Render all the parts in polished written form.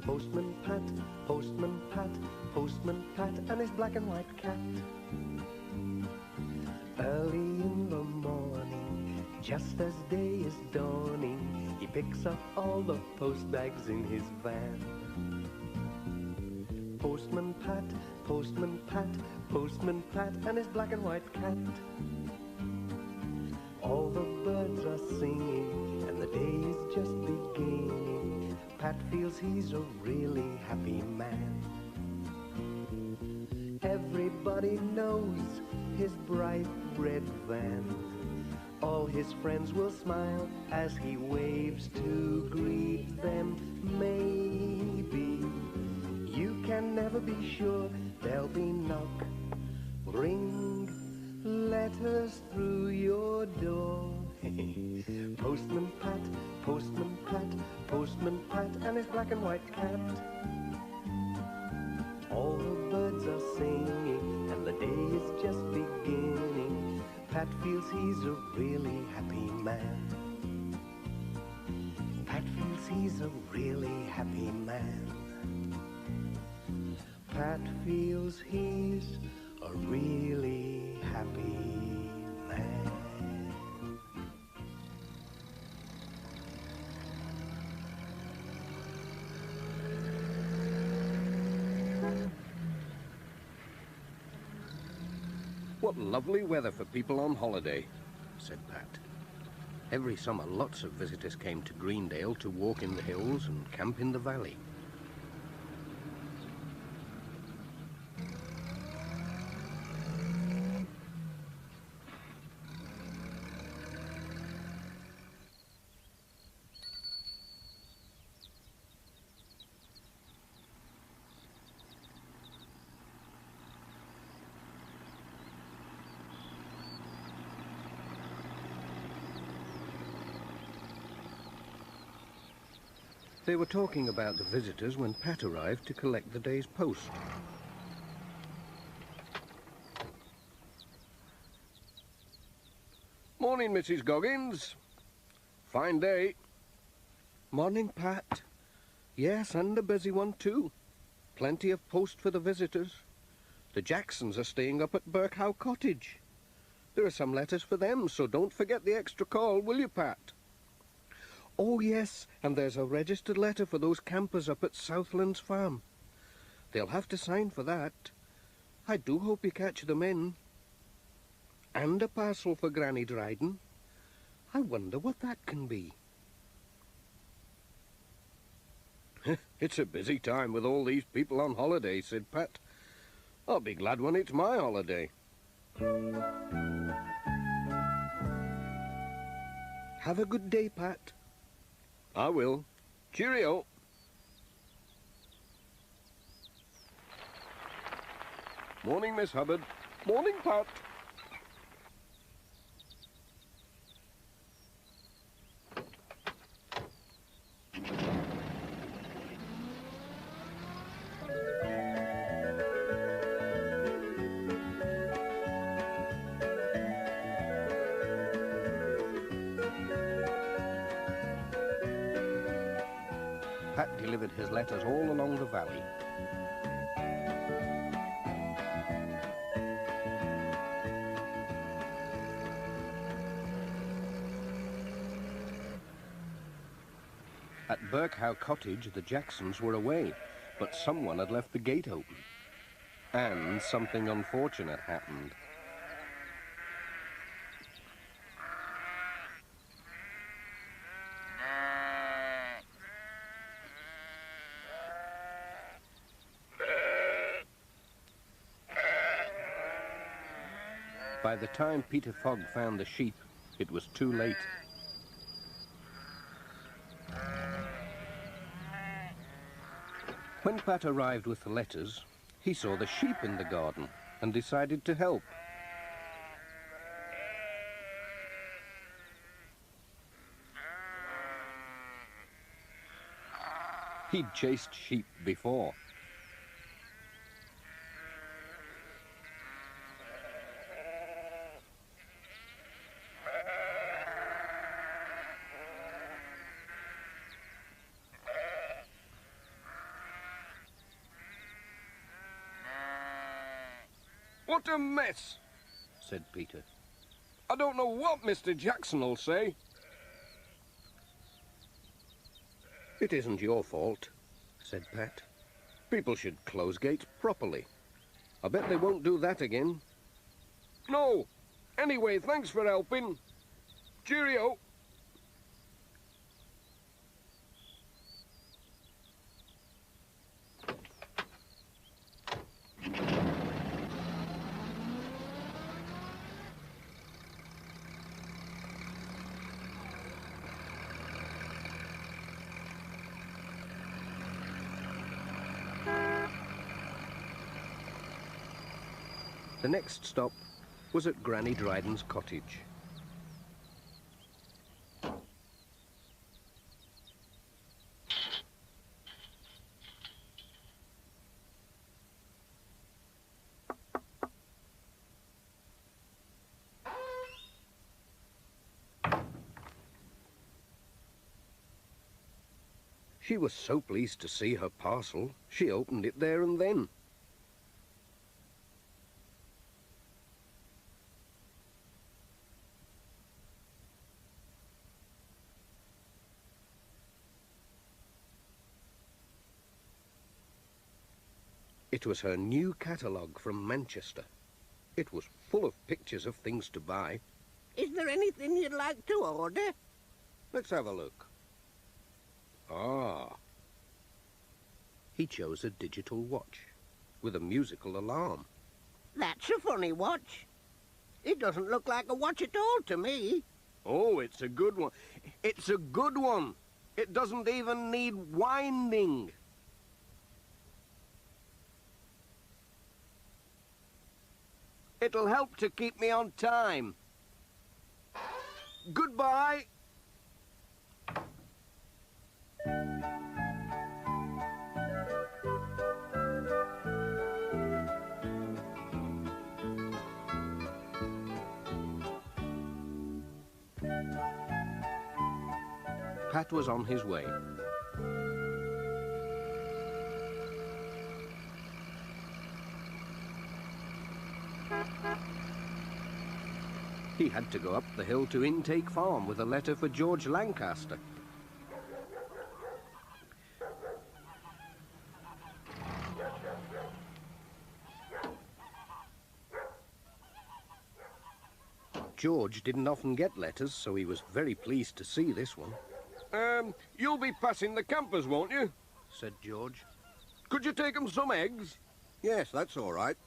Postman Pat, Postman Pat, Postman Pat, and his black and white cat. Early in the morning, just as day is dawning, he picks up all the post bags in his van. Postman Pat, Postman Pat, Postman Pat, and his black and white cat. All the birds are singing, and the day is just beginning. Pat feels he's a really happy man. Everybody knows his bright red van. All his friends will smile as he waves to greet them. Maybe you can never be sure. There'll be knock, ring, letters through your door. Postman Pat, Postman Pat, Postman Pat, and his black and white cat. All the birds are singing, and the day is just beginning. Pat feels he's a really happy man. Pat feels he's a really happy man. Pat feels he's a really happy man. What lovely weather for people on holiday, said Pat. Every summer, lots of visitors came to Greendale to walk in the hills and camp in the valley. They were talking about the visitors when Pat arrived to collect the day's post. Morning, Mrs. Goggins. Fine day. Morning, Pat. Yes, and a busy one too. Plenty of post for the visitors. The Jacksons are staying up at Burkow Cottage. There are some letters for them, so don't forget the extra call, will you, Pat? Oh, yes, and there's a registered letter for those campers up at Southlands Farm. They'll have to sign for that. I do hope you catch them in. And a parcel for Granny Dryden. I wonder what that can be. It's a busy time with all these people on holiday, said Pat. I'll be glad when it's my holiday. Have a good day, Pat. I will. Cheerio. Morning, Miss Hubbard. Morning, Pat. Pat delivered his letters all along the valley. At Burkow Cottage, the Jacksons were away, but someone had left the gate open. And something unfortunate happened. By the time Peter Fogg found the sheep, it was too late. When Pat arrived with the letters, he saw the sheep in the garden and decided to help. He'd chased sheep before. What a mess, said Peter. I don't know what Mr. Jackson will say. It isn't your fault, said Pat. People should close gates properly. I bet they won't do that again. No. Anyway, thanks for helping. Cheerio. The next stop was at Granny Dryden's cottage. She was so pleased to see her parcel, she opened it there and then. It was her new catalogue from Manchester. It was full of pictures of things to buy. Is there anything you'd like to order? Let's have a look. Ah. He chose a digital watch with a musical alarm. That's a funny watch. It doesn't look like a watch at all to me. Oh, it's a good one. It's a good one. It doesn't even need winding. It'll help to keep me on time. Goodbye. Pat was on his way. He had to go up the hill to Intake Farm with a letter for George Lancaster. George didn't often get letters, so he was very pleased to see this one. You'll be passing the campers, won't you? Said George. Could you take them some eggs? Yes, that's all right.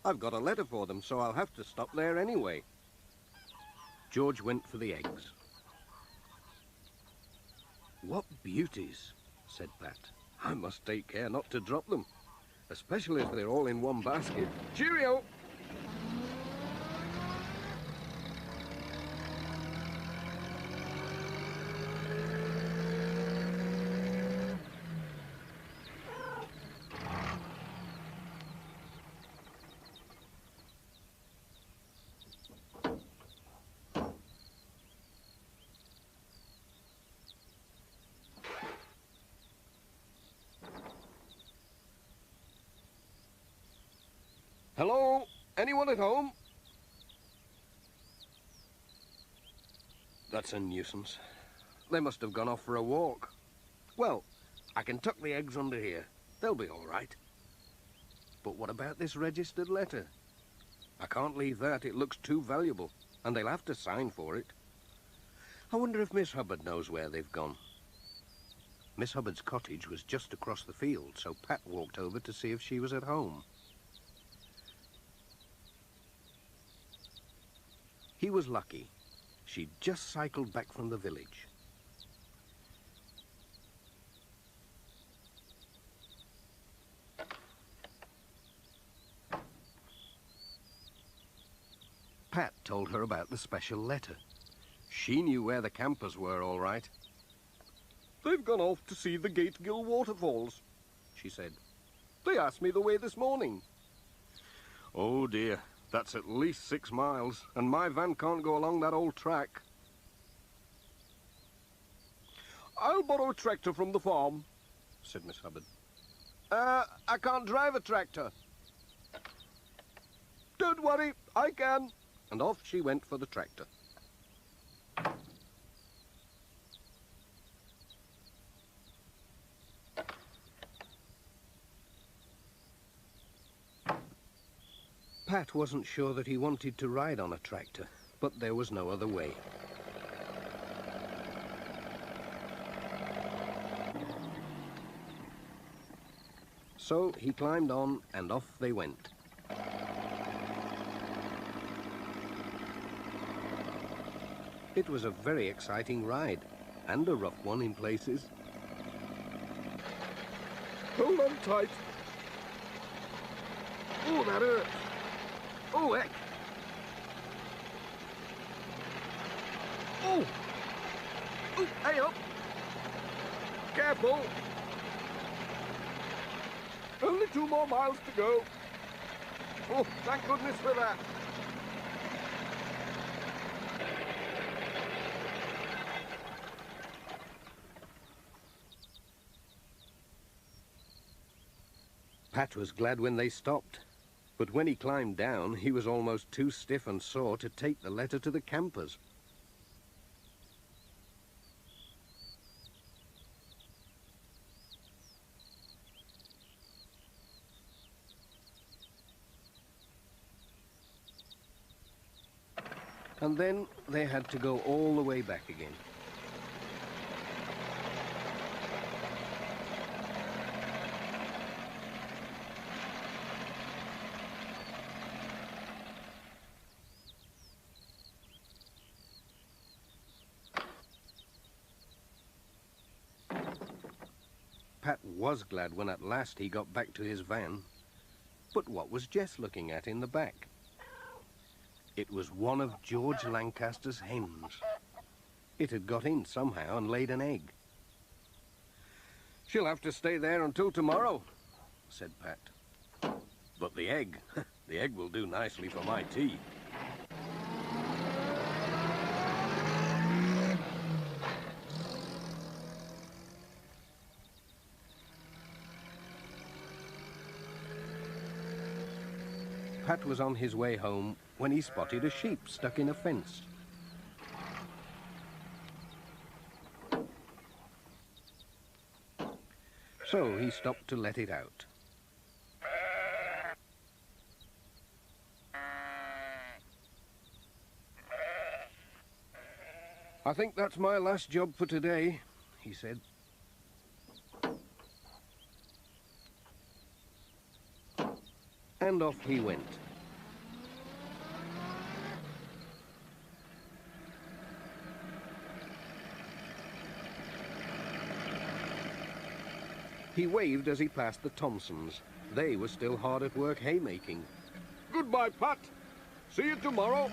I've got a letter for them, so I'll have to stop there anyway. George went for the eggs. What beauties, said Pat. I must take care not to drop them, especially if they're all in one basket. Cheerio! Hello? Anyone at home? That's a nuisance. They must have gone off for a walk. Well, I can tuck the eggs under here. They'll be all right. But what about this registered letter? I can't leave that. It looks too valuable, and they'll have to sign for it. I wonder if Miss Hubbard knows where they've gone. Miss Hubbard's cottage was just across the field, so Pat walked over to see if she was at home. He was lucky. She'd just cycled back from the village. Pat told her about the special letter. She knew where the campers were, all right. They've gone off to see the Gategill waterfalls, she said. They asked me the way this morning. Oh dear. That's at least 6 miles, and my van can't go along that old track. I'll borrow a tractor from the farm, said Miss Hubbard. I can't drive a tractor. Don't worry, I can. And off she went for the tractor. Pat wasn't sure that he wanted to ride on a tractor, but there was no other way. So he climbed on and off they went. It was a very exciting ride, and a rough one in places. Hold on tight. Oh, that hurts. Oh, heck. Oh! Oh, hey up! Careful! Only 2 more miles to go. Oh, thank goodness for that. Pat was glad when they stopped, but when he climbed down, he was almost too stiff and sore to take the letter to the campers. And then they had to go all the way back again. Pat was glad when at last he got back to his van. But what was Jess looking at in the back? It was one of George Lancaster's hens. It had got in somehow and laid an egg. "She'll have to stay there until tomorrow," said Pat. "But the egg, the egg will do nicely for my tea." Pat was on his way home when he spotted a sheep stuck in a fence. So he stopped to let it out. "I think that's my last job for today," he said. And off he went. He waved as he passed the Thompsons. They were still hard at work haymaking. "Goodbye, Pat. See you tomorrow."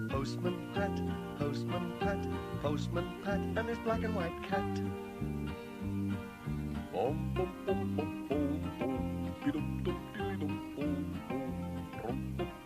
Postman Pat, Postman Pat, Postman Pat, and his black and white cat. Bum, bum, bum, bum, bum, bum, dee-dum, dum, dee-dum, bum, bum, bum, bum.